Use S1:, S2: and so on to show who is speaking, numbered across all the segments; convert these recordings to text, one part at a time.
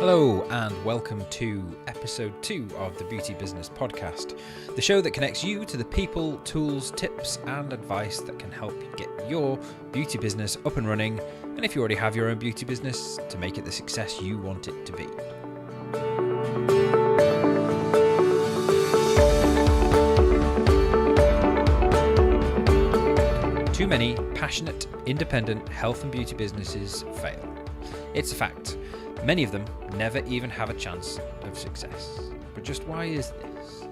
S1: Hello and welcome to episode 2 of the Beauty Business Podcast, the show that connects you to the people, tools, tips and advice that can help you get your beauty business up and running, and if you already have your own beauty business, to make it the success you want it to be. Too many passionate, independent health and beauty businesses fail. It's a fact. Many of them never even have a chance of success. But just why is this?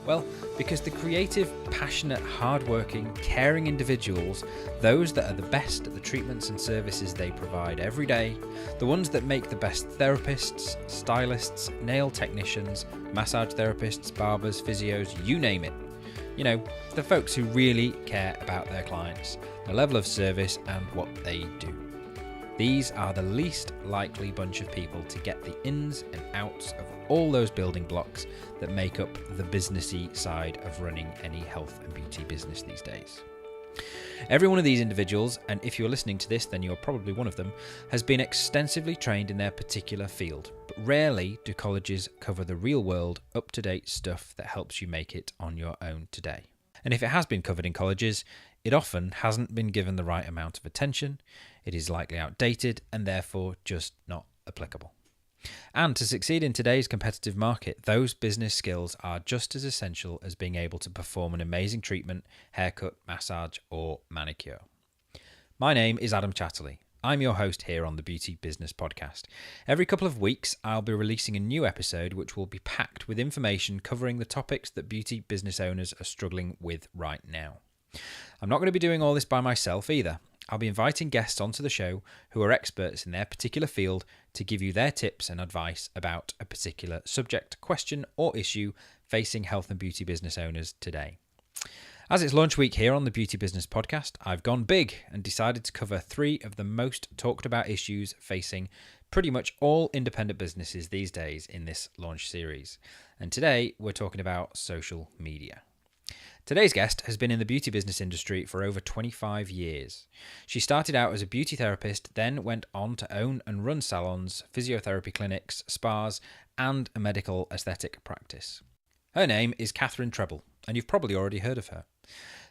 S1: Well, because the creative, passionate, hardworking, caring individuals, those that are the best at the treatments and services they provide every day, the ones that make the best therapists, stylists, nail technicians, massage therapists, barbers, physios, you name it. You know, the folks who really care about their clients, the level of service and what they do. These are the least likely bunch of people to get the ins and outs of all those building blocks that make up the businessy side of running any health and beauty business these days. Every one of these individuals, and if you're listening to this then you're probably one of them, has been extensively trained in their particular field, but rarely do colleges cover the real world, up-to-date stuff that helps you make it on your own today. And if it has been covered in colleges, it often hasn't been given the right amount of attention, it is likely outdated and therefore just not applicable. And to succeed in today's competitive market, those business skills are just as essential as being able to perform an amazing treatment, haircut, massage or manicure. My name is Adam Chatterley. I'm your host here on the Beauty Business Podcast. Every couple of weeks, I'll be releasing a new episode which will be packed with information covering the topics that beauty business owners are struggling with right now. I'm not going to be doing all this by myself either. I'll be inviting guests onto the show who are experts in their particular field to give you their tips and advice about a particular subject, question or issue facing health and beauty business owners today. As it's launch week here on the Beauty Business Podcast, I've gone big and decided to cover 3 of the most talked about issues facing pretty much all independent businesses these days in this launch series. And today we're talking about social media. Today's guest has been in the beauty business industry for over 25 years. She started out as a beauty therapist, then went on to own and run salons, physiotherapy clinics, spas, and a medical aesthetic practice. Her name is Trebble, and you've probably already heard of her.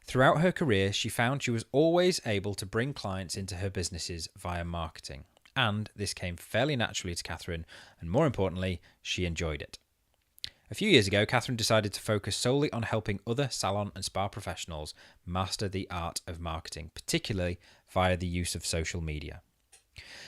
S1: Throughout her career, she found she was always able to bring clients into her businesses via marketing, and this came fairly naturally to Catherine, and more importantly, she enjoyed it. A few years ago, Catherine decided to focus solely on helping other salon and spa professionals master the art of marketing, particularly via the use of social media.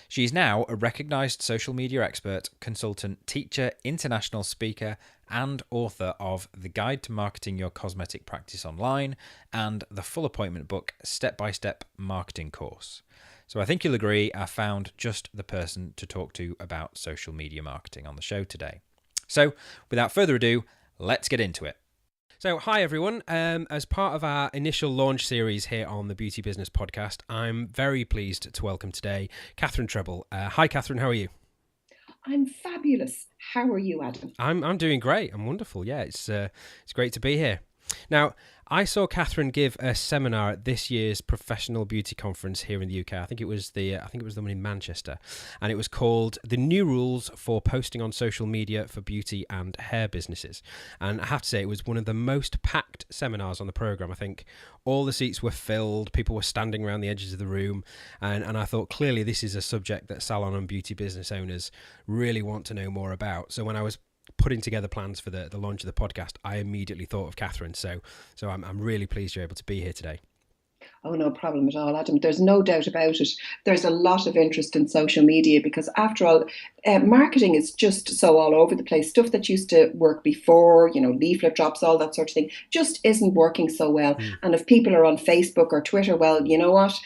S1: She is now a recognised social media expert, consultant, teacher, international speaker, and author of The Guide to Marketing Your Cosmetic Practice Online and the full appointment book, Step-by-Step Marketing Course. So I think you'll agree I found just the person to talk to about social media marketing on the show today. So, without further ado, let's get into it. So, hi everyone. As part of our initial launch series here on the Beauty Business Podcast, I'm very pleased to welcome today Trebble. Hi, Catherine. How are you?
S2: I'm fabulous. How are you, Adam?
S1: I'm doing great. I'm wonderful. Yeah, it's great to be here. Now, I saw Catherine give a seminar at this year's Professional Beauty Conference here in the UK. I think it was the one in Manchester, and it was called "The New Rules for Posting on Social Media for Beauty and Hair Businesses." And I have to say, it was one of the most packed seminars on the program. I think all the seats were filled, people were standing around the edges of the room, and I thought clearly this is a subject that salon and beauty business owners really want to know more about. So when I was putting together plans for the launch of the podcast, I immediately thought of Catherine. So I'm really pleased you're able to be here today.
S2: Oh, no problem at all, Adam. There's no doubt about it. There's a lot of interest in social media because, after all, marketing is just so all over the place. Stuff that used to work before, leaflet drops, all that sort of thing, just isn't working so well. And if people are on Facebook or Twitter, well, you know what?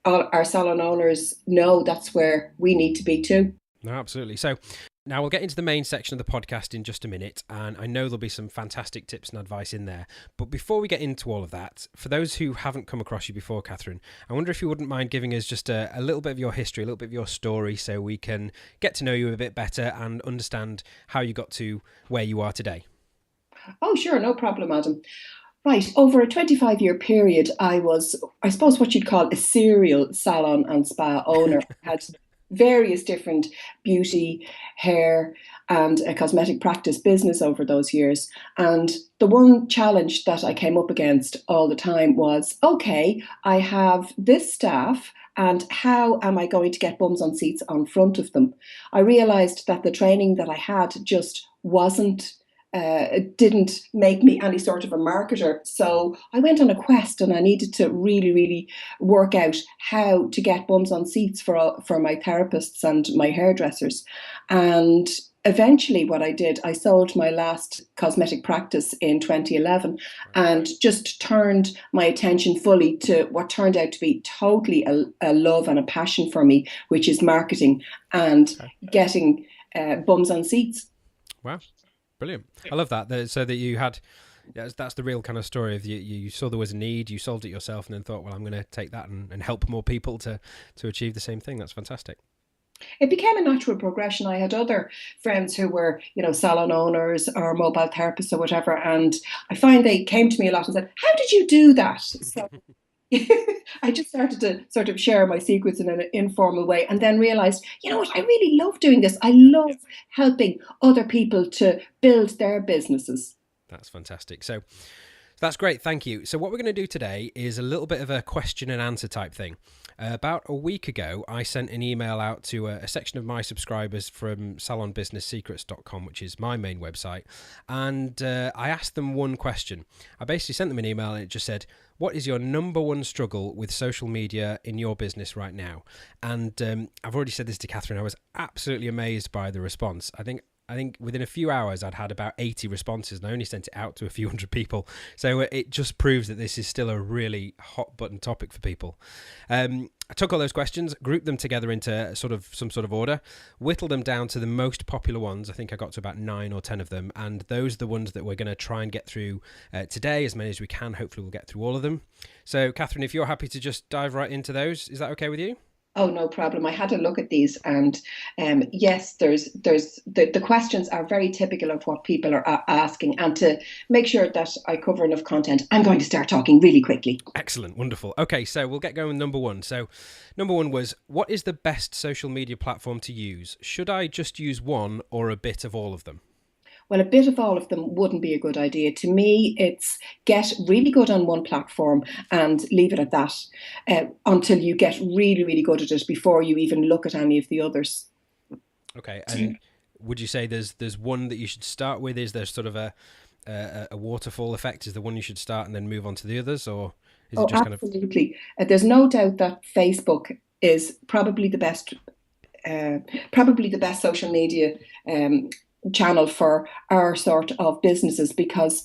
S2: Our salon owners know that's where we need to be too.
S1: No, absolutely. So now we'll get into the main section of the podcast in just a minute, and I know there'll be some fantastic tips and advice in there. But before we get into all of that, for those who haven't come across you before, Catherine, I wonder if you wouldn't mind giving us just a little bit of your history, a little bit of your story, so we can get to know you a bit better and understand how you got to where you are today.
S2: Oh, sure. No problem, Adam. Right. Over a 25-year period, I was, I suppose, what you'd call a serial salon and spa owner. I had various different beauty, hair, and a cosmetic practice business over those years. And the one challenge that I came up against all the time was, okay, I have this staff, and how am I going to get bums on seats on front of them? I realized that the training that I had just wasn't. It didn't make me any sort of a marketer. So I went on a quest, and I needed to really, really work out how to get bums on seats for my therapists and my hairdressers. And eventually, what I did, I sold my last cosmetic practice in 2011 and just turned my attention fully to what turned out to be totally a love and a passion for me, which is marketing and getting bums on seats.
S1: Wow. Brilliant. I love that. So that you had, that's the real kind of story of you saw there was a need, you solved it yourself, and then thought, well, I'm going to take that and help more people to achieve the same thing. That's fantastic.
S2: It became a natural progression. I had other friends who were, salon owners or mobile therapists or whatever, and I find they came to me a lot and said, "How did you do that?" So I just started to sort of share my secrets in an informal way, and then realized, you know what, I really love doing this. I love helping other people to build their businesses.
S1: That's fantastic. So that's great. Thank you. So what we're going to do today is a little bit of a question and answer type thing. About a week ago, I sent an email out to a section of my subscribers from salonbusinesssecrets.com, which is my main website. And I asked them one question. I basically sent them an email and it just said, what is your number one struggle with social media in your business right now? And I've already said this to Catherine. I was absolutely amazed by the response. I think within a few hours, I'd had about 80 responses, and I only sent it out to a few hundred people. So it just proves that this is still a really hot button topic for people. I took all those questions, grouped them together into some sort of order, whittled them down to the most popular ones. I think I got to about 9 or 10 of them. And those are the ones that we're going to try and get through today, as many as we can. Hopefully we'll get through all of them. So Catherine, if you're happy to just dive right into those, is that okay with you?
S2: Oh, no problem. I had a look at these, and yes, there's the questions are very typical of what people are asking. And to make sure that I cover enough content, I'm going to start talking really quickly.
S1: Excellent, wonderful. Okay, so we'll get going with number one. So number one was, what is the best social media platform to use? Should I just use one or a bit of all of them?
S2: Well, a bit of all of them wouldn't be a good idea. To me, it's get really good on one platform and leave it at that until you get really, really good at it before you even look at any of the others.
S1: Okay, and would you say there's one that you should start with? Is there sort of a waterfall effect? Is the one you should start and then move on to the others, or is it just
S2: absolutely. There's no doubt that Facebook is probably the best social media channel for our sort of businesses, because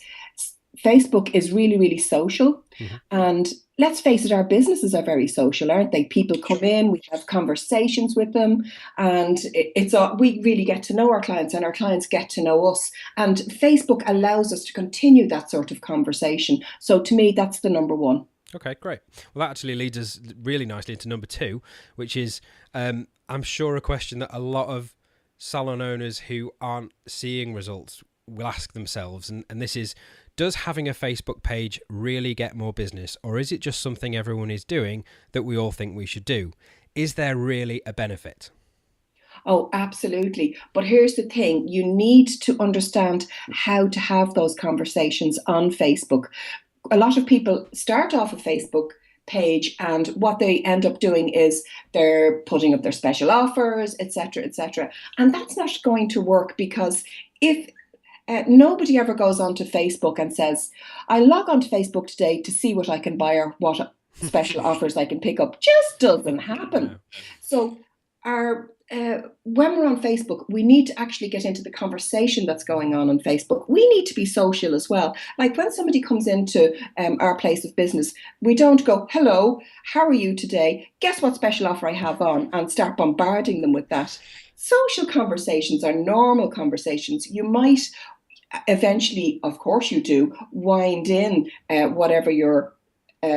S2: Facebook is really, really social. Mm-hmm. And let's face it, our businesses are very social, aren't they? People come in, we have conversations with them, and we really get to know our clients, and our clients get to know us. And Facebook allows us to continue that sort of conversation. So to me, that's the number one.
S1: Okay, great. Well, that actually leads us really nicely into number two, which is, I'm sure, a question that a lot of salon owners who aren't seeing results will ask themselves, and this is, does having a Facebook page really get more business, or is it just something everyone is doing that we all think we should do? Is there really a benefit?
S2: Oh, absolutely. But here's the thing, you need to understand how to have those conversations on Facebook. A lot of people start off a Facebook page, and what they end up doing is they're putting up their special offers, etc., etc. And that's not going to work, because if nobody ever goes onto Facebook and says, I log onto Facebook today to see what I can buy or what special offers I can pick up, just doesn't happen. So when we're on Facebook, we need to actually get into the conversation that's going on Facebook. We need to be social as well. Like when somebody comes into our place of business, we don't go, hello, how are you today? Guess what special offer I have on? And start bombarding them with that. Social conversations are normal conversations. You might eventually, of course you do, wind in whatever your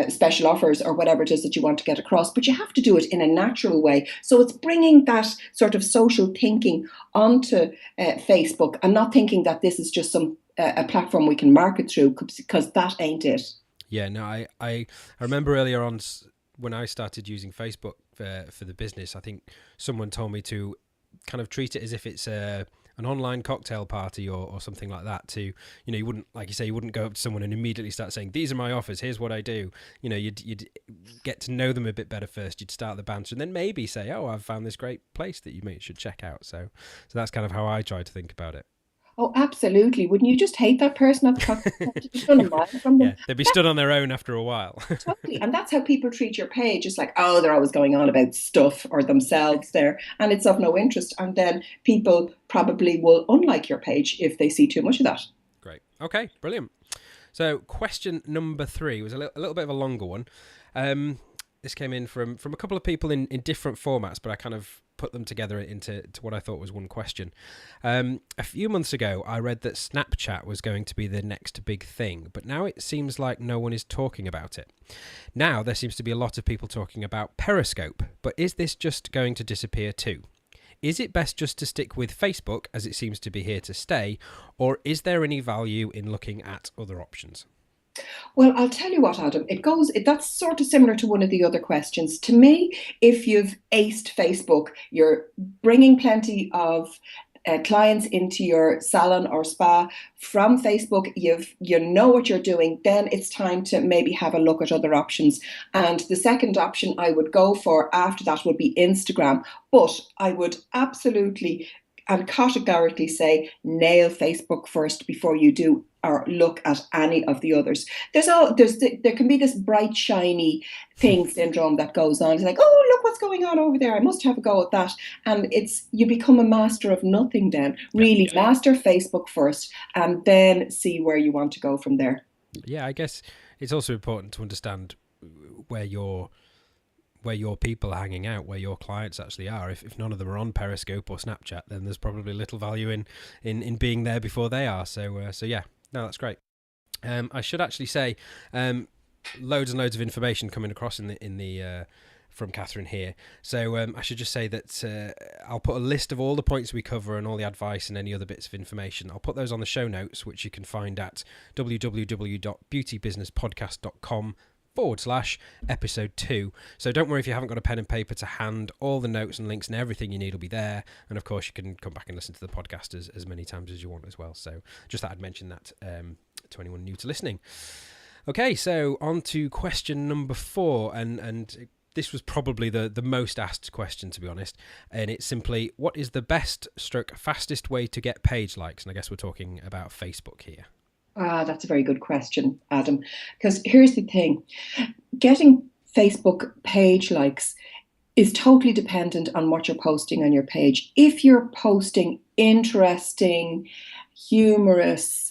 S2: special offers or whatever it is that you want to get across, but you have to do it in a natural way. So it's bringing that sort of social thinking onto Facebook, and not thinking that this is just a platform we can market through, because that ain't it.
S1: Yeah, no, I remember earlier on when I started using Facebook, for the business. I think someone told me to kind of treat it as if it's an online cocktail party or something like that. To, you wouldn't, like you say, you wouldn't go up to someone and immediately start saying, these are my offers, here's what I do. You'd get to know them a bit better first. You'd start the banter and then maybe say, oh, I've found this great place that you should check out. So that's kind of how I try to think about it.
S2: Oh, absolutely. Wouldn't you just hate that person at the cocktail? You'd be done a mile from them.
S1: Yeah, they'd be stood on their own after a while.
S2: Totally. And that's how people treat your page. It's like, oh, they're always going on about stuff or themselves there, and it's of no interest. And then people probably will unlike your page if they see too much of that.
S1: Great. Okay, brilliant. So question number 3 was a little bit of a longer one. This came in from a couple of people in different formats, but I kind of put them together into what I thought was one question. A few months ago, I read that Snapchat was going to be the next big thing, but now it seems like no one is talking about it. Now there seems to be a lot of people talking about Periscope, but is this just going to disappear too? Is it best just to stick with Facebook, as it seems to be here to stay, or is there any value in looking at other options?
S2: Well, I'll tell you what, Adam, that's sort of similar to one of the other questions. To me, if you've aced Facebook, you're bringing plenty of clients into your salon or spa from Facebook, you know what you're doing, then it's time to maybe have a look at other options. And the second option I would go for after that would be Instagram. But I would absolutely and categorically say nail Facebook first before you do or look at any of the others. There can be this bright shiny thing syndrome that goes on. It's like, oh, look what's going on over there, I must have a go at that. And you become a master of nothing then. Really, master Facebook first and then see where you want to go from there.
S1: Yeah, I guess it's also important to understand where your people are hanging out, where your clients actually are. If none of them are on Periscope or Snapchat, then there's probably little value in being there before they are. So yeah, no, that's great. I should actually say, loads and loads of information coming across in the from Catherine here. So I should just say that I'll put a list of all the points we cover and all the advice and any other bits of information. I'll put those on the show notes, which you can find at www.beautybusinesspodcast.com/episode 2. So don't worry if you haven't got a pen and paper to hand. All the notes and links and everything you need will be there. And of course you can come back and listen to the podcast as many times as you want as well. So just thought I'd mention that to anyone new to listening. Okay, so on to question number 4, and this was probably the most asked question, to be honest, and it's simply, what is the best / fastest way to get page likes? And I guess we're talking about Facebook here.
S2: That's a very good question, Adam, because here's the thing. Getting Facebook page likes is totally dependent on what you're posting on your page. If you're posting interesting, humorous,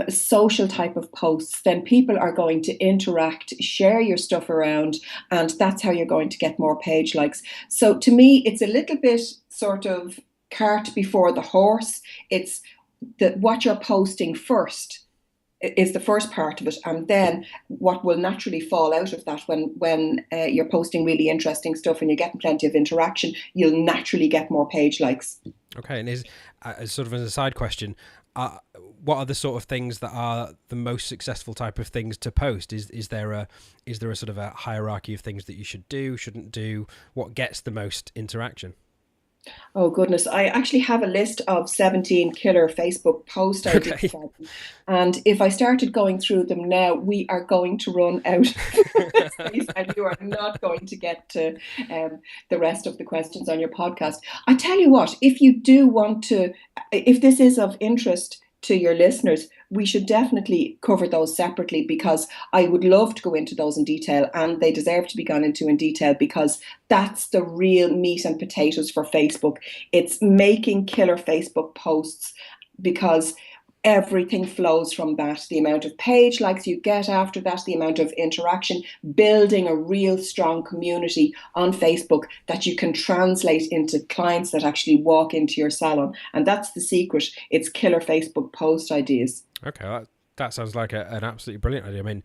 S2: social type of posts, then people are going to interact, share your stuff around, and that's how you're going to get more page likes. So to me, it's a little bit sort of cart before the horse. It's what you're posting first is the first part of it, and then what will naturally fall out of that when you're posting really interesting stuff and you're getting plenty of interaction, you'll naturally get more page likes. Okay,
S1: and is sort of as a side question, what are the sort of things that are the most successful type of things to post? Is there a sort of a hierarchy of things that you should do, shouldn't do? What gets the most interaction?
S2: Oh goodness, I actually have a list of 17 killer Facebook post ideas. Okay. And if I started going through them now, we are going to run out of space and you are not going to get to the rest of the questions on your podcast. I tell you what, if you do want to, if this is of interest to your listeners, we should definitely cover those separately, because I would love to go into those in detail, and they deserve to be gone into in detail, because that's the real meat and potatoes for Facebook. It's making killer Facebook posts, because everything flows from that. The amount of page likes you get after that, the amount of interaction, building a real strong community on Facebook that you can translate into clients that actually walk into your salon. And that's the secret. It's killer Facebook post ideas.
S1: Okay, that sounds like an absolutely brilliant idea. I mean,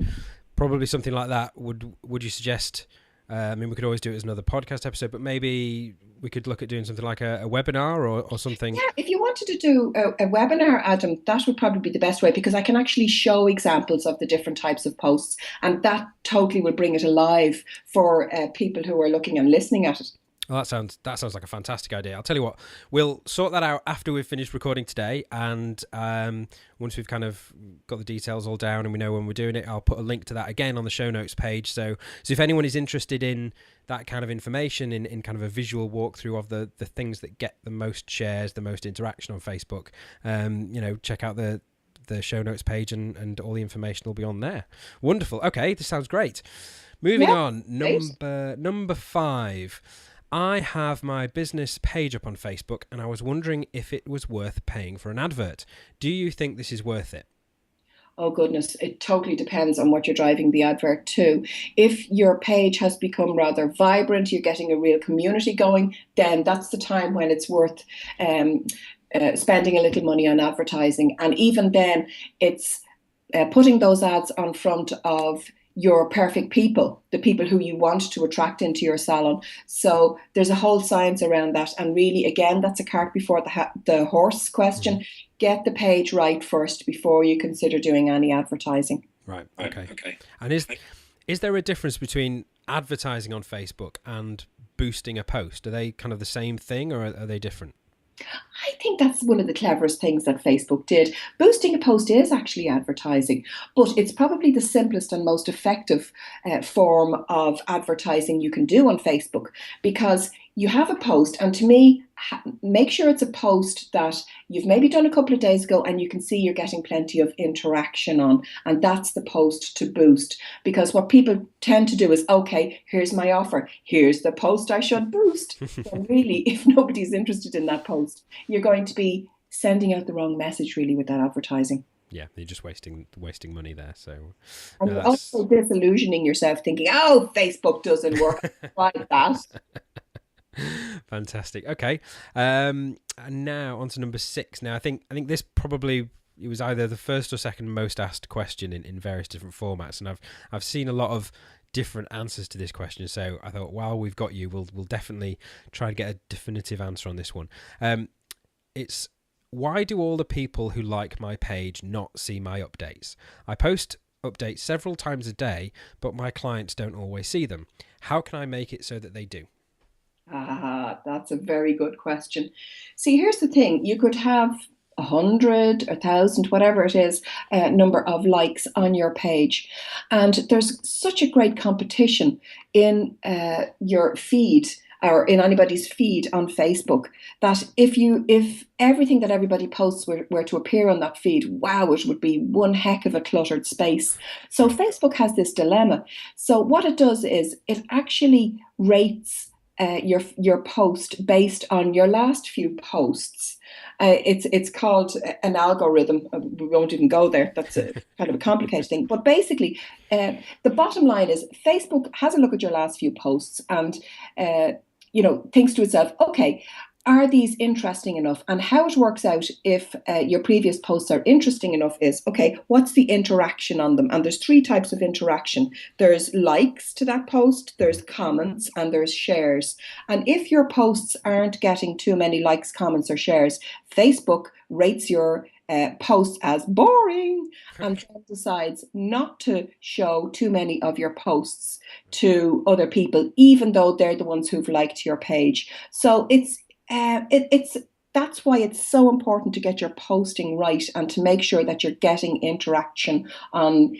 S1: probably something like that. Would you suggest I mean, we could always do it as another podcast episode, but maybe we could look at doing something like a webinar or something.
S2: Yeah, if you wanted to do a webinar, Adam, that would probably be the best way because I can actually show examples of the different types of posts, and that totally will bring it alive for people who are looking and listening at it.
S1: Well, that sounds like a fantastic idea. I'll tell you what, we'll sort that out after we've finished recording today, and once we've kind of got the details all down and we know when we're doing it, I'll put a link to that again on the show notes page. So if anyone is interested in that kind of information, in kind of a visual walkthrough of the things that get the most shares, the most interaction on Facebook, check out the show notes page, and all the information will be on there. Wonderful. Okay, this sounds great. Moving on, number 5. I have my business page up on Facebook, and I was wondering if it was worth paying for an advert. Do you think this is worth it?
S2: Oh, goodness. It totally depends on what you're driving the advert to. If your page has become rather vibrant, you're getting a real community going, then that's the time when it's worth spending a little money on advertising. And even then, it's putting those ads on front of your perfect people, the people who you want to attract into your salon. So there's a whole science around that. And really, again, that's a cart before the horse question. Get the page right first before you consider doing any advertising.
S1: Right. Okay. And is there a difference between advertising on Facebook and boosting a post? Are they kind of the same thing, or are they different?
S2: I think that's one of the cleverest things that Facebook did. Boosting a post is actually advertising, but it's probably the simplest and most effective form of advertising you can do on Facebook, because you have a post, and to me, make sure it's a post that you've maybe done a couple of days ago and you can see you're getting plenty of interaction on, and that's the post to boost. Because what people tend to do is, okay, here's my offer, here's the post I should boost. And really, if nobody's interested in that post, you're going to be sending out the wrong message really with that advertising.
S1: Yeah, you're just wasting money there. So,
S2: and you're also disillusioning yourself, thinking, "Oh, Facebook doesn't work like that."
S1: Fantastic. Okay, and now on to number 6. Now, I think this probably, it was either the first or second most asked question in various different formats, and I've seen a lot of different answers to this question. So I thought, while we've got you, we'll definitely try to get a definitive answer on this one. It's, why do all the people who like my page not see my updates? I post updates several times a day, but my clients don't always see them. How can I make it so that they do?
S2: That's a very good question. See, here's the thing. You could have 100, 1,000, whatever it is, number of likes on your page. And there's such a great competition in your feed, or in anybody's feed on Facebook, that if everything that everybody posts were to appear on that feed, wow, it would be one heck of a cluttered space. So Facebook has this dilemma. So what it does is it actually rates your post based on your last few posts. It's called an algorithm. We won't even go there. That's a kind of a complicated thing. But basically, the bottom line is Facebook has a look at your last few posts and thinks to itself, okay, are these interesting enough? And how it works out if your previous posts are interesting enough is, okay, what's the interaction on them? And there's 3 types of interaction. There's likes to that post, there's comments, and there's shares. And if your posts aren't getting too many likes, comments, or shares, Facebook rates your posts as boring and then decides not to show too many of your posts to other people, even though they're the ones who've liked your page. So that's why it's so important to get your posting right and to make sure that you're getting interaction on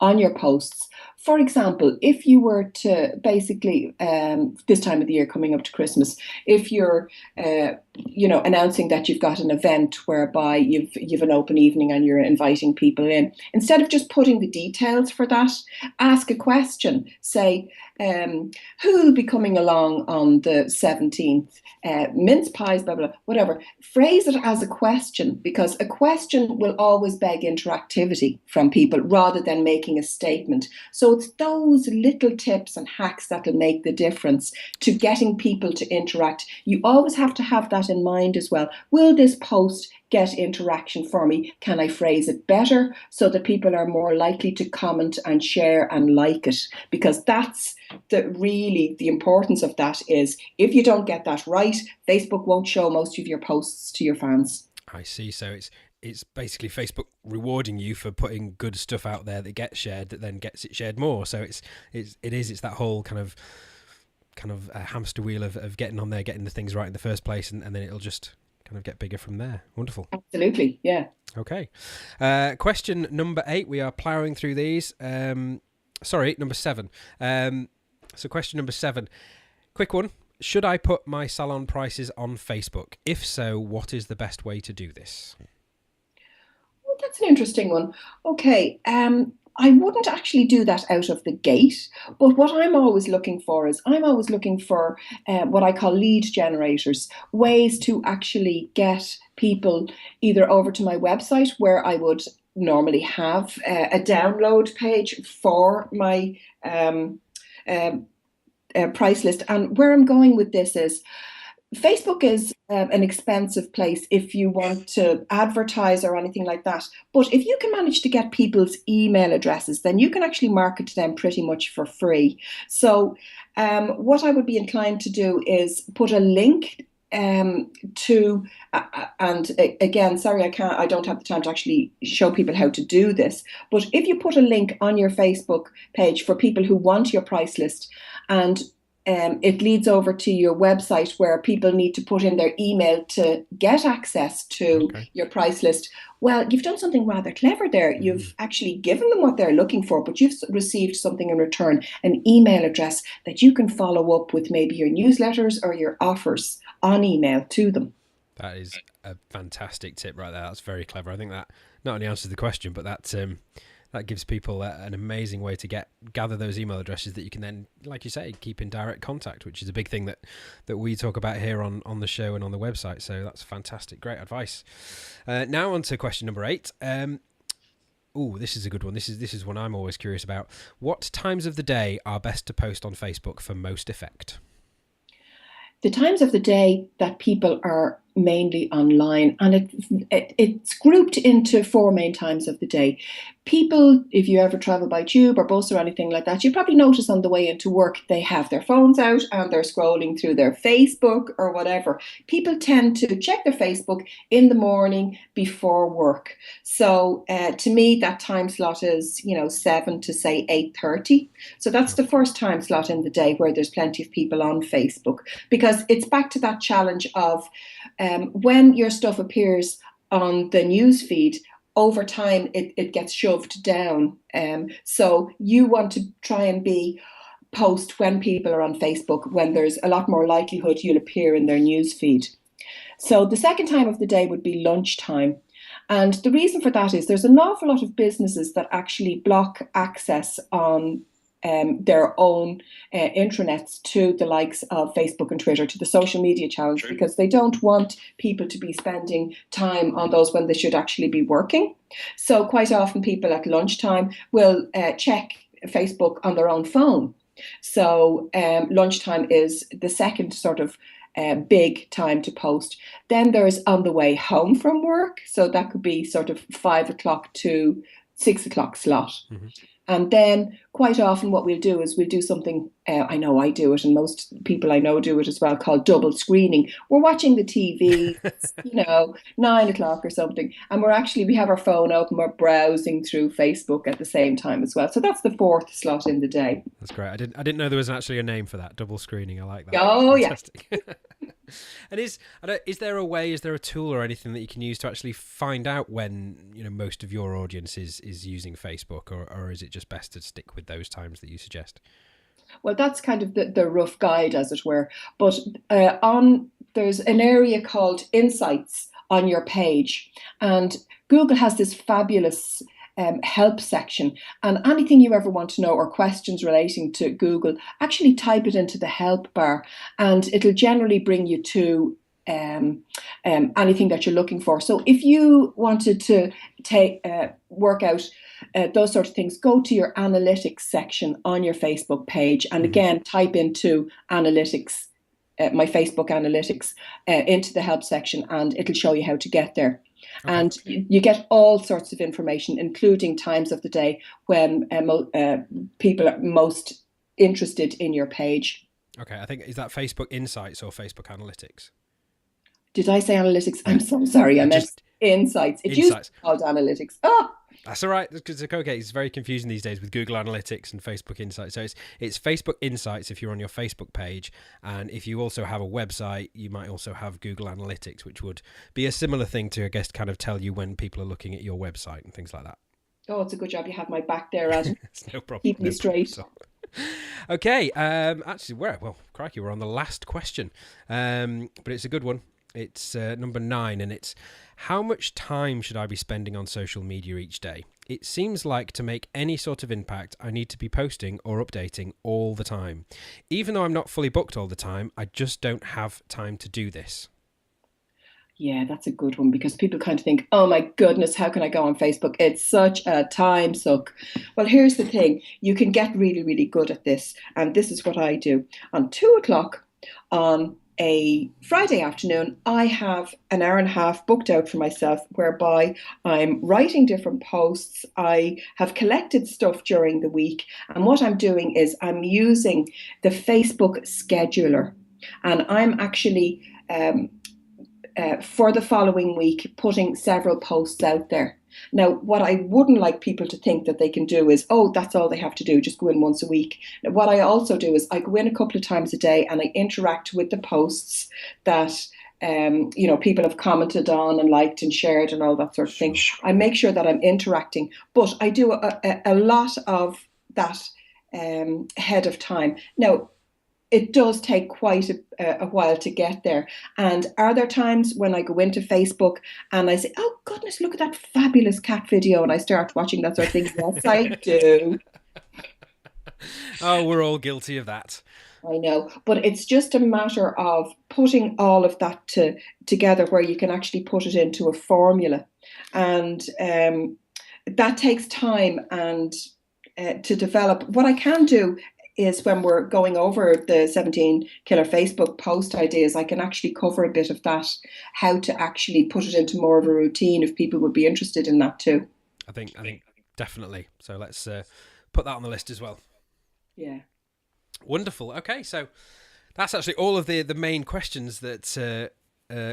S2: your posts. For example, if you were to basically, this time of the year coming up to Christmas, if you're announcing that you've got an event whereby you've an open evening and you're inviting people in, instead of just putting the details for that, ask a question. Say, who'll be coming along on the 17th? Mince pies, blah, blah, whatever. Phrase it as a question, because a question will always beg interactivity from people rather than making a statement. So So it's those little tips and hacks that'll make the difference to getting people to interact. You always have to have that in mind as well. Will this post get interaction for me? Can I phrase it better so that people are more likely to comment and share and like it? Because that's really the importance of that. Is if you don't get that right, Facebook won't show most of your posts to your fans.
S1: I see. So it's basically Facebook rewarding you for putting good stuff out there that gets shared, that then gets it shared more. So it's that whole kind of a hamster wheel of getting on there, getting the things right in the first place, and then it'll just kind of get bigger from there. Wonderful.
S2: Absolutely, yeah.
S1: Okay. Question number 8. We are ploughing through these. Sorry, number 7. So question number 7. Quick one. Should I put my salon prices on Facebook? If so, what is the best way to do this?
S2: Well, that's an interesting one. Okay. I wouldn't actually do that out of the gate, but what I'm always looking for is what I call lead generators, ways to actually get people either over to my website, where I would normally have a download page for my price list. And where I'm going with this is, Facebook is an expensive place if you want to advertise or anything like that. But if you can manage to get people's email addresses, then you can actually market to them pretty much for free. So what I would be inclined to do is put a link to, and again, sorry, I don't have the time to actually show people how to do this. But if you put a link on your Facebook page for people who want your price list, and it leads over to your website where people need to put in their email to get access to your price list. Well, you've done something rather clever there. You've actually given them what they're looking for, but you've received something in return, an email address that you can follow up with maybe your newsletters or your offers on email to them.
S1: That is a fantastic tip right there. That's very clever. I think that not only answers the question, but that gives people an amazing way to gather those email addresses that you can then, like you say, keep in direct contact, which is a big thing that we talk about here on the show and on the website. So that's fantastic. Great advice. Now on to question number 8. This is a good one. This is one I'm always curious about. What times of the day are best to post on Facebook for most effect?
S2: The times of the day that people are mainly online, and it's grouped into 4 main times of the day. People, if you ever travel by tube or bus or anything like that, you probably notice on the way into work they have their phones out and they're scrolling through their Facebook or whatever. People tend to check their Facebook in the morning before work. So to me, that time slot is 7 to say 8:30. So that's the first time slot in the day where there's plenty of people on Facebook, because it's back to that challenge of when your stuff appears on the news feed, over time it gets shoved down. So you want to try and post when people are on Facebook, when there's a lot more likelihood you'll appear in their news feed. So the second time of the day would be lunchtime. And the reason for that is there's an awful lot of businesses that actually block access on their own intranets to the likes of Facebook and Twitter, to the social media channels, because they don't want people to be spending time on those when they should actually be working. So quite often people at lunchtime will check Facebook on their own phone. So lunchtime is the second sort of big time to post. Then there's on the way home from work. So that could be sort of 5 o'clock to 6 o'clock slot. Mm-hmm. And then quite often what we'll do is we'll do something, I know I do it and most people I know do it as well, called double screening. We're watching the TV, 9 o'clock or something, and we have our phone open, we're browsing through Facebook at the same time as well. So that's the 4th slot in the day.
S1: That's great. I didn't know there was actually a name for that, double screening. I like that.
S2: Oh, fantastic.
S1: Yeah. And is there a tool or anything that you can use to actually find out when most of your audience is using Facebook, or is it just best to stick with those times that you suggest?
S2: Well, that's kind of the rough guide, as it were. But there's an area called Insights on your page, and Google has this fabulous help section, and anything you ever want to know or questions relating to Google, actually type it into the help bar and it'll generally bring you to anything that you're looking for. So if you wanted to work out those sorts of things, go to your analytics section on your Facebook page. And again, type into analytics, my Facebook analytics, into the help section, and it'll show you how to get there. Okay. And you get all sorts of information, including times of the day when people are most interested in your page.
S1: Okay, I think, is that Facebook Insights or Facebook Analytics?
S2: Did I say analytics? I'm so sorry. I meant insights. It used to be called analytics. Oh,
S1: that's all right. Because okay, it's very confusing these days with Google Analytics and Facebook Insights. So it's Facebook Insights if you're on your Facebook page, and if you also have a website, you might also have Google Analytics, which would be a similar thing to, I guess, kind of tell you when people are looking at your website and things like that.
S2: Oh, it's a good job you have my back there, Adam.
S1: It's no problem.
S2: Keep me straight.
S1: Okay. Actually, crikey, we're on the last question, but it's a good one. It's number 9, and it's: how much time should I be spending on social media each day? It seems like to make any sort of impact, I need to be posting or updating all the time. Even though I'm not fully booked all the time, I just don't have time to do this.
S2: Yeah, that's a good one, because people kind of think, oh my goodness, how can I go on Facebook? It's such a time suck. Well, here's the thing. You can get really, really good at this. And this is what I do. On 2:00 on a Friday afternoon, I have an hour and a half booked out for myself, whereby I'm writing different posts. I have collected stuff during the week. And what I'm doing is I'm using the Facebook scheduler. And I'm actually, for the following week, putting several posts out there. Now, what I wouldn't like people to think that they can do is, oh, that's all they have to do, just go in once a week. Now, what I also do is I go in a couple of times a day and I interact with the posts that people have commented on and liked and shared and all that sort of thing. I make sure that I'm interacting, but I do a lot of that ahead of time. Now, it does take quite a while to get there. And are there times when I go into Facebook and I say, oh, goodness, look at that fabulous cat video, and I start watching that sort of thing? Yes, I do.
S1: Oh, we're all guilty of that.
S2: I know. But it's just a matter of putting all of that together where you can actually put it into a formula. And that takes time and to develop. What I can do is, when we're going over the 17 killer Facebook post ideas, I can actually cover a bit of that, how to actually put it into more of a routine, if people would be interested in that too.
S1: I think definitely. So let's put that on the list as well.
S2: Yeah.
S1: Wonderful. Okay, so that's actually all of the main questions that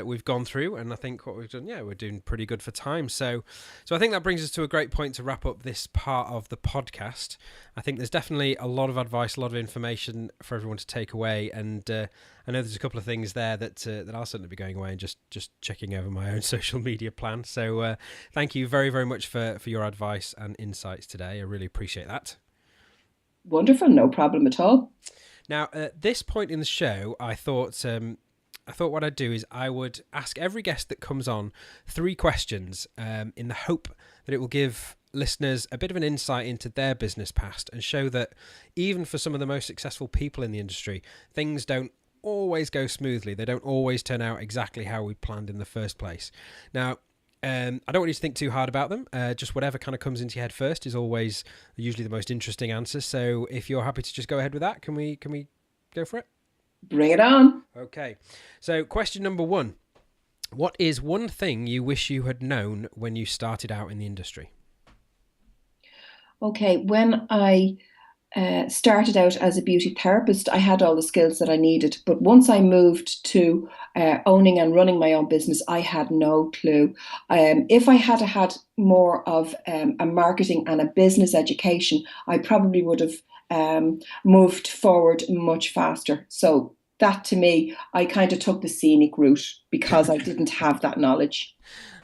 S1: we've gone through, and I think what we've done, we're doing pretty good for time. So I think that brings us to a great point to wrap up this part of the podcast. I think there's definitely a lot of advice, a lot of information for everyone to take away, and I know there's a couple of things there that I'll certainly be going away and just checking over my own social media plan. So thank you very, very much for your advice and insights today. I really appreciate that.
S2: Wonderful, no problem at all.
S1: Now, at this point in the show, I thought what I'd do is I would ask every guest that comes on 3 questions in the hope that it will give listeners a bit of an insight into their business past and show that even for some of the most successful people in the industry, things don't always go smoothly. They don't always turn out exactly how we planned in the first place. Now, I don't want you to think too hard about them. Just whatever kind of comes into your head first is always usually the most interesting answer. So if you're happy to just go ahead with that, can we go for it?
S2: Bring it on.
S1: Okay. So question number 1. What is one thing you wish you had known when you started out in the industry?
S2: Okay. When I started out as a beauty therapist, I had all the skills that I needed. But once I moved to owning and running my own business, I had no clue. If I had had more of a marketing and a business education, I probably would have moved forward much faster. So that, to me, I kind of took the scenic route because I didn't have that knowledge.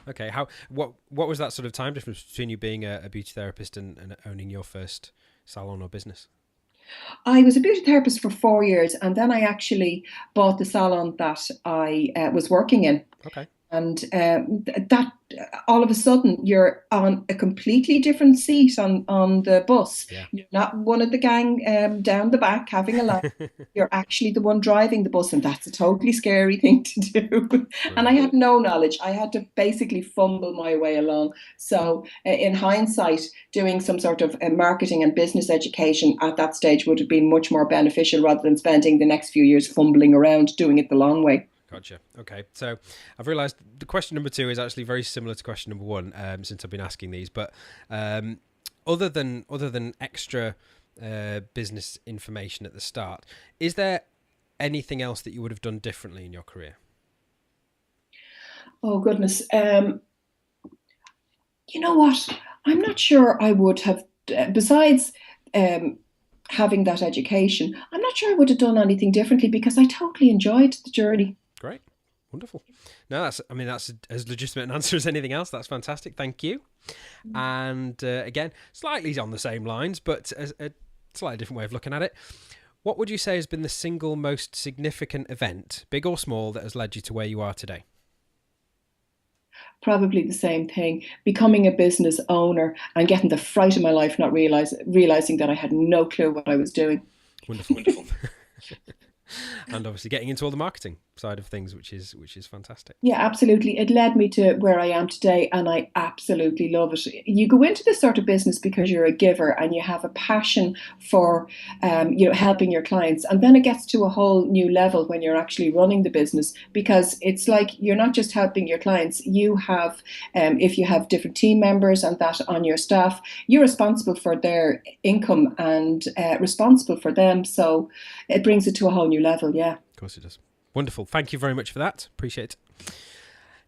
S1: Okay. What was that sort of time difference between you being a beauty therapist and owning your first salon or business?
S2: I was a beauty therapist for 4 years, and then I actually bought the salon that I was working in.
S1: Okay.
S2: and that all of a sudden you're on a completely different seat on the bus.
S1: Yeah.
S2: You're not one of the gang down the back having a laugh. You're actually the one driving the bus, and that's a totally scary thing to do. And I
S1: Brilliant.
S2: had no knowledge. I had to basically fumble my way along. So, in hindsight, doing some sort of marketing and business education at that stage would have been much more beneficial rather than spending the next few years fumbling around doing it the long way.
S1: Gotcha. Okay, so I've realised the question number 2 is actually very similar to question number 1, since I've been asking these. But other than extra business information at the start, is there anything else that you would have done differently in your career?
S2: Oh goodness. You know what? I'm not sure I would have, besides having that education, I'm not sure I would have done anything differently because I totally enjoyed the journey.
S1: Great. Wonderful. No, that's as legitimate an answer as anything else. That's fantastic. Thank you. And again, slightly on the same lines, but a slightly different way of looking at it. What would you say has been the single most significant event, big or small, that has led you to where you are today?
S2: Probably the same thing. Becoming a business owner and getting the fright of my life, not realizing that I had no clue what I was doing.
S1: Wonderful. Wonderful. And obviously getting into all the marketing side of things, which is fantastic.
S2: Yeah, absolutely. It led me to where I am today, and I absolutely love it. You go into this sort of business because you're a giver and you have a passion for, helping your clients, and then it gets to a whole new level when you're actually running the business because it's like you're not just helping your clients. You have, if you have different team members and that on your staff, you're responsible for their income and responsible for them. So it brings it to a whole new level. Yeah.
S1: Of course it does. Wonderful. Thank you very much for that. Appreciate it.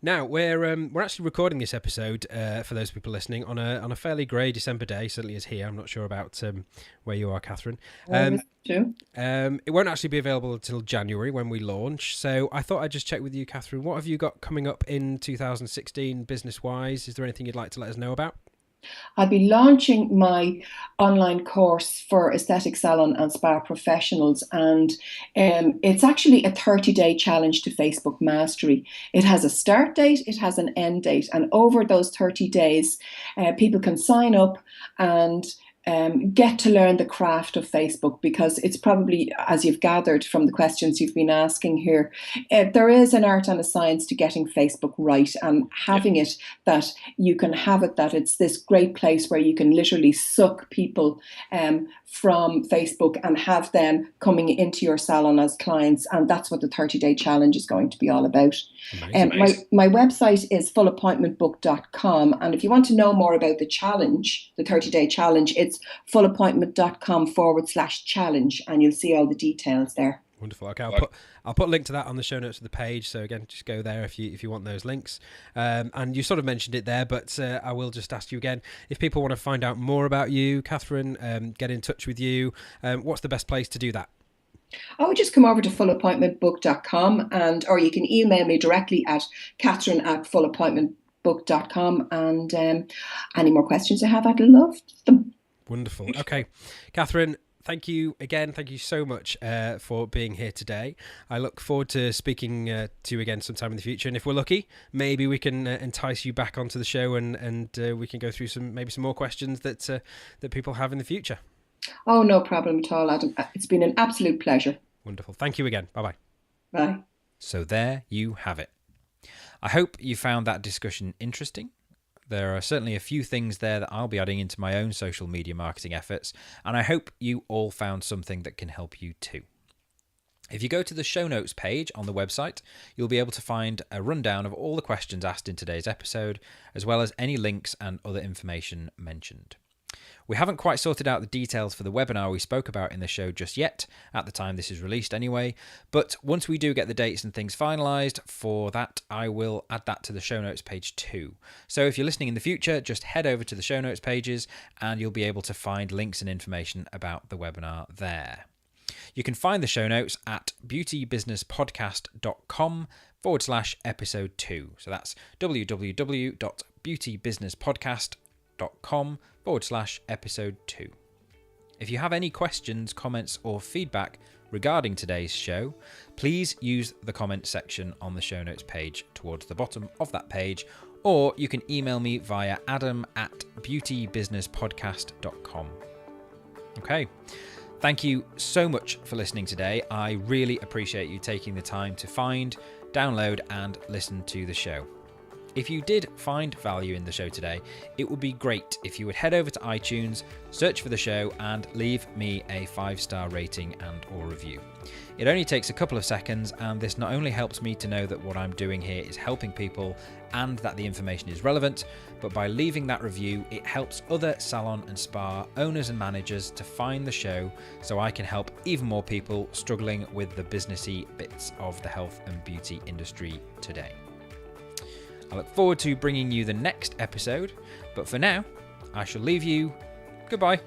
S1: Now we're actually recording this episode for those people listening on a fairly grey December day. Certainly is here. I'm not sure about where you are, Catherine. It won't actually be available until January when we launch. So I thought I'd just check with you, Catherine. What have you got coming up in 2016 business wise? Is there anything you'd like to let us know about?
S2: I'll be launching my online course for aesthetic salon and spa professionals, and it's actually a 30-day challenge to Facebook mastery. It has a start date, it has an end date, and over those 30 days, people can sign up and get to learn the craft of Facebook, because it's probably, as you've gathered from the questions you've been asking here, there is an art and a science to getting Facebook right and having it that you can have it, that it's this great place where you can literally suck people from Facebook and have them coming into your salon as clients. And that's what the 30-day challenge is going to be all about. My website is fullappointmentbook.com, and if you want to know more about the challenge, the 30-day challenge, it's fullappointment.com/challenge, and you'll see all the details there.
S1: Wonderful. Okay, I'll put a link to that on the show notes of the page. So again, just go there if you want those links. And you sort of mentioned it there, but I will just ask you again, if people want to find out more about you, Catherine, get in touch with you, what's the best place to do that?
S2: Oh, just come over to fullappointmentbook.com, or you can email me directly at catherine@fullappointmentbook.com, and any more questions you have, I'd love them.
S1: Wonderful. Okay, Catherine, thank you again. Thank you so much for being here today. I look forward to speaking to you again sometime in the future. And if we're lucky, maybe we can entice you back onto the show and we can go through some more questions that people have in the future.
S2: Oh, no problem at all, Adam. It's been an absolute pleasure.
S1: Wonderful. Thank you again. Bye-bye.
S2: Bye.
S1: So there you have it. I hope you found that discussion interesting. There are certainly a few things there that I'll be adding into my own social media marketing efforts, and I hope you all found something that can help you too. If you go to the show notes page on the website, you'll be able to find a rundown of all the questions asked in today's episode, as well as any links and other information mentioned. We haven't quite sorted out the details for the webinar we spoke about in the show just yet, at the time this is released anyway, but once we do get the dates and things finalised for that, I will add that to the show notes page too. So if you're listening in the future, just head over to the show notes pages and you'll be able to find links and information about the webinar there. You can find the show notes at beautybusinesspodcast.com/episode 2. So that's www.beautybusinesspodcast.com/episode 2. If you have any questions, comments, or feedback regarding today's show, please use the comment section on the show notes page towards the bottom of that page, or you can email me via adam@beautybusinesspodcast.com. Okay. Thank you so much for listening today. I really appreciate you taking the time to find, download, and listen to the show. If you did find value in the show today, it would be great if you would head over to iTunes, search for the show, and leave me a 5-star rating and or review. It only takes a couple of seconds, and this not only helps me to know that what I'm doing here is helping people and that the information is relevant, but by leaving that review, it helps other salon and spa owners and managers to find the show so I can help even more people struggling with the businessy bits of the health and beauty industry today. I look forward to bringing you the next episode, but for now, I shall leave you. Goodbye.